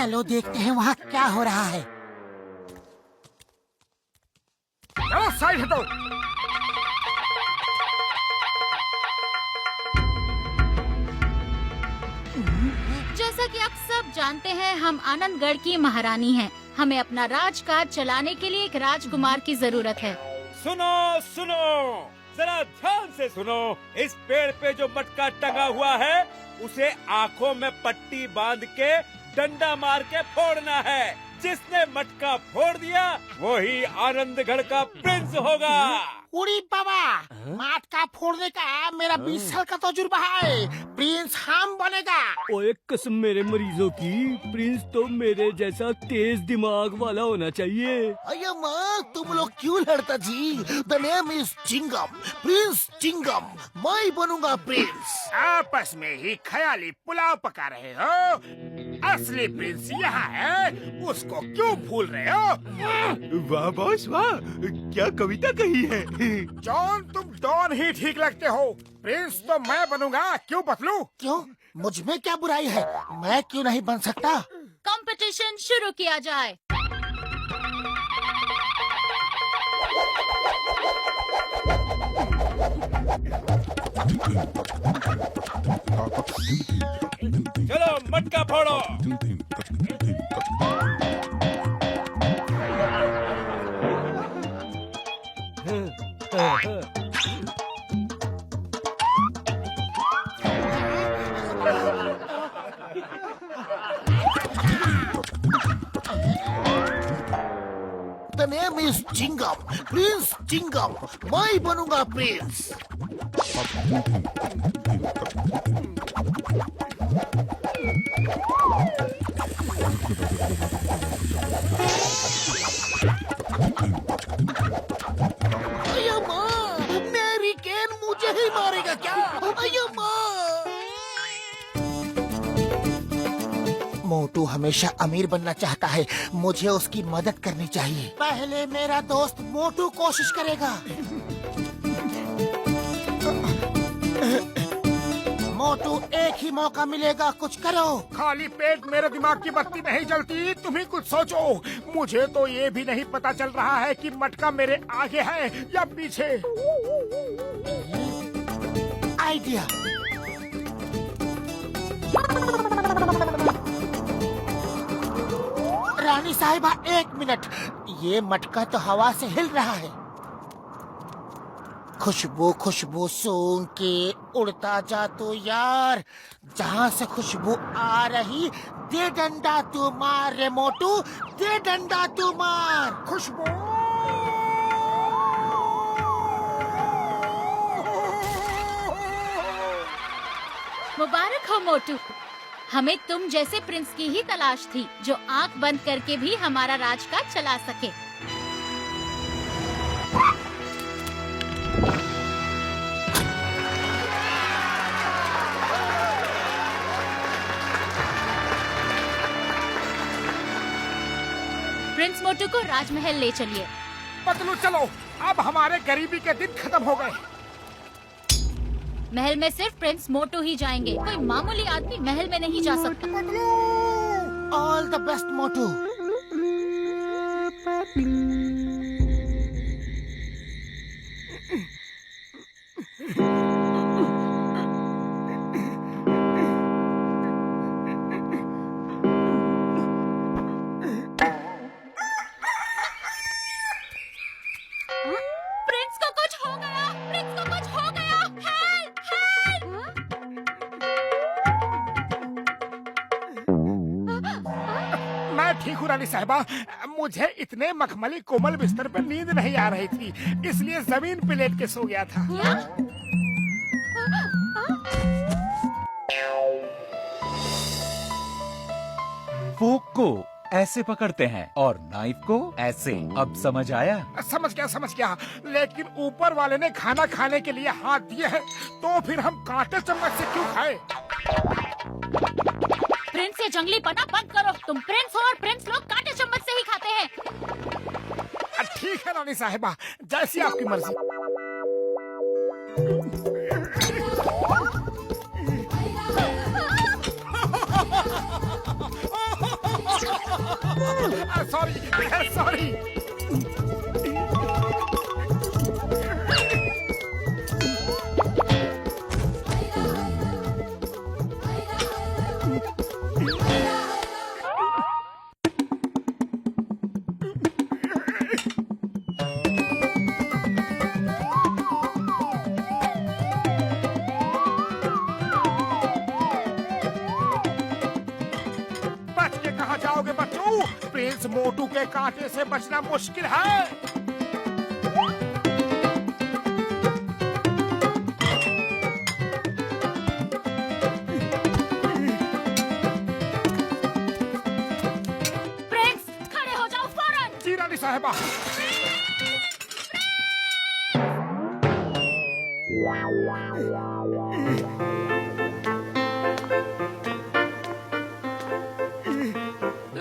चलो देखते हैं वहाँ क्या हो रहा है। चलो साइड हटो। जैसा कि आप सब जानते हैं, हम आनंदगढ़ की महारानी हैं। हमें अपना राजकाज चलाने के लिए एक राजकुमार की जरूरत है। सुनो सुनो, जरा ध्यान से सुनो। इस पेड़ पे जो मटका टंगा हुआ है उसे आँखों में पट्टी बांध के डंडा मार के फोड़ना है। जिसने मटका फोड़ दिया वही आनंदगढ़ का प्रिंस होगा। उड़ी बाबा, मटका फोड़ने का मेरा 20 साल का तजुर्बा है। प्रिंस हम बनेगा। ओए कसम मेरे मरीजों की, प्रिंस तो मेरे जैसा तेज दिमाग वाला होना चाहिए। अरे माँ, तुम लोग क्यों लड़ता जी? The name is Chingam, prince Chingam. मैं बनूंगा प्रिंस। आपस में ही ख्याली पुलाव पका रहे हो। असली प्रिंस यहाँ है, उसको क्यों भूल रहे हो? वाह बॉस वाह, क्या कविता कही है। जॉन, तुम डॉन ही ठीक लगते हो। प्रिंस तो मैं बनूंगा, क्यों बदलूं? क्यों? मुझ में क्या बुराई है? मैं क्यों नहीं बन सकता? कंपटीशन शुरू किया जाए। चलो मटका फोड़ो। The name is Chingam, prince Chingam. मैं बनूंगा प्रिंस। अयो माँ, मेरी कैन मुझे ही मारेगा क्या? अयो माँ। मोटू हमेशा अमीर बनना चाहता है, मुझे उसकी मदद करनी चाहिए। पहले मेरा दोस्त मोटू कोशिश करेगा। मोटू, एक ही मौका मिलेगा, कुछ करो। खाली पेट मेरे दिमाग की बत्ती नहीं जलती, तुम ही कुछ सोचो। मुझे तो ये भी नहीं पता चल रहा है कि मटका मेरे आगे है या पीछे। आइडिया। रानी साहिबा, 1 मिनट। ये मटका तो हवा से हिल रहा है। खुशबू खुशबू सूंघ के उड़ता जा तू यार। जहाँ से खुशबू आ रही, दे डंडा तू मार रे मोटू, दे डंडा तू मार। खुशबू, मुबारक हो मोटू, हमें तुम जैसे प्रिंस की ही तलाश थी, जो आंख बंद करके भी हमारा राजकाज चला सके। प्रिंस मोटू को राजमहल ले चलिए। पतलू चलो, अब हमारे गरीबी के दिन खत्म हो गए। महल में सिर्फ प्रिंस मोटू ही जाएंगे, कोई मामूली आदमी महल में नहीं जा सकता। All the best Motu. Prince को कुछ हो गया, प्रिंस को कुछ हो गया। Help, help. मैं ठीक हूँ रानी साहिबा। मुझे इतने मखमली कोमल बिस्तर पर नींद नहीं आ रही थी, इसलिए जमीन पे लेट के सो गया था। फोक को ऐसे पकड़ते हैं और नाइफ को ऐसे। अब समझ आया? समझ गया, लेकिन ऊपर वाले ने खाना खाने के लिए हाथ दिए हैं, तो फिर हम कांटे चम्मच से क्यों खाए? प्रिंस ये जंगली पना बंद करो। तुम प्रिंस हो और प्रिंस लोग कांटे चम्मच से ही खाते हैं। ठीक है रानी साहिबा, जैसी आपकी मर्जी। Sorry sorry. बच के कहाँ जाओगे बच्चों? प्रिंस मोटू के कांटे से बचना मुश्किल है। प्रिंस खड़े हो जाओ फौरन। जी रानी साहिबा।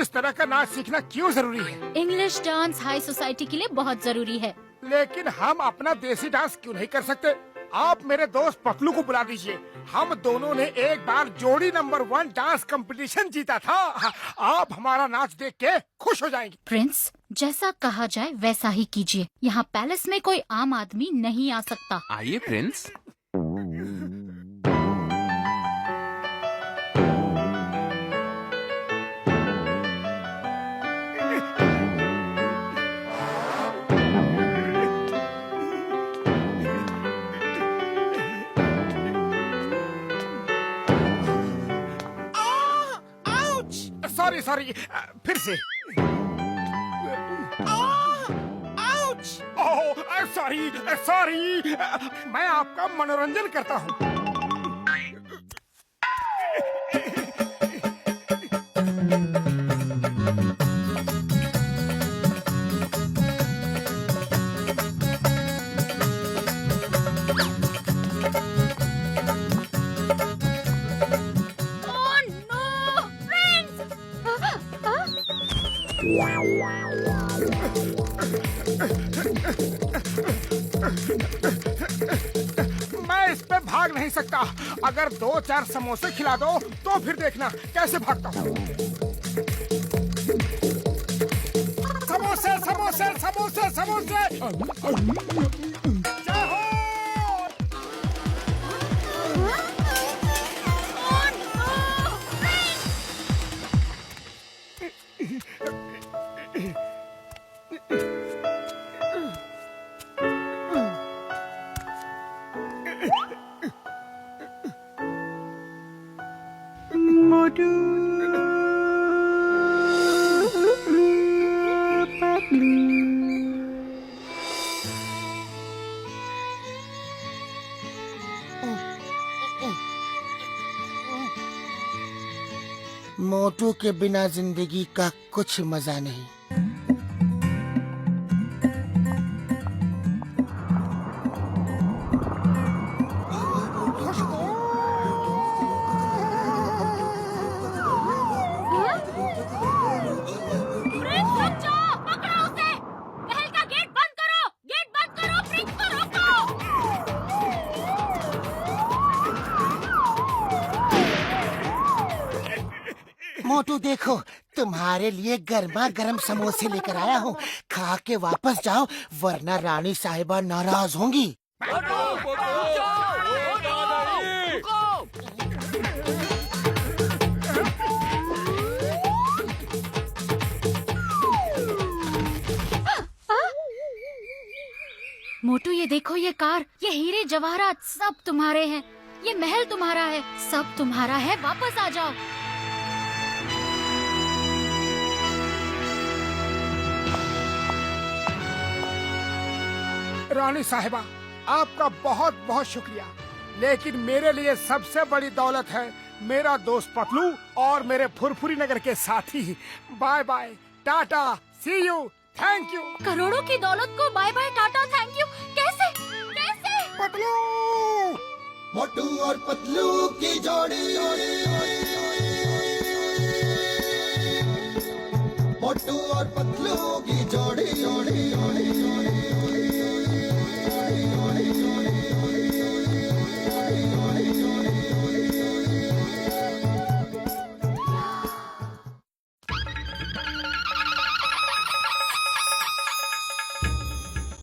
इस तरह का नाच सीखना क्यों जरूरी है? इंग्लिश डांस हाई सोसाइटी के लिए बहुत जरूरी है। लेकिन हम अपना देसी डांस क्यों नहीं कर सकते? आप मेरे दोस्त पतलू को बुला दीजिए। हम दोनों ने एक बार जोड़ी नंबर 1 डांस कंपटीशन जीता था। आप हमारा नाच देख के खुश हो जाएंगे। प्रिंस जैसा कहा जाए वैसा ही कीजिए। यहाँ पैलेस में कोई आम आदमी नहीं आ सकता। आइए प्रिंस। सॉरी फिर से। सॉरी मैं आपका मनोरंजन करता हूँ। मैं इस पे भाग नहीं सकता। अगर 2-4 समोसे खिला दो तो फिर देखना कैसे भागता हूँ। समोसे समोसे समोसे समोसे। जय हो। मोटू के बिना जिंदगी का कुछ मजा नहीं। मोटू देखो, तुम्हारे लिए गर्मा गर्म समोसे लेकर आया हूँ। खा के वापस जाओ वरना रानी साहिबा नाराज होंगी। मोटू ये देखो, ये कार, ये हीरे जवाहरात सब तुम्हारे हैं। ये महल तुम्हारा है, सब तुम्हारा है। वापस आ जाओ। रानी साहिबा, आपका बहुत बहुत शुक्रिया। लेकिन मेरे लिए सबसे बड़ी दौलत है मेरा दोस्त पतलू और मेरे फुरफुरी नगर के साथी। Bye bye, tata, see you, thank you. करोड़ों की दौलत को bye bye tata thank you कैसे कैसे? पतलू, मोटू और पतलू की जोड़ी, मोटू और पतलू की जोड़ी।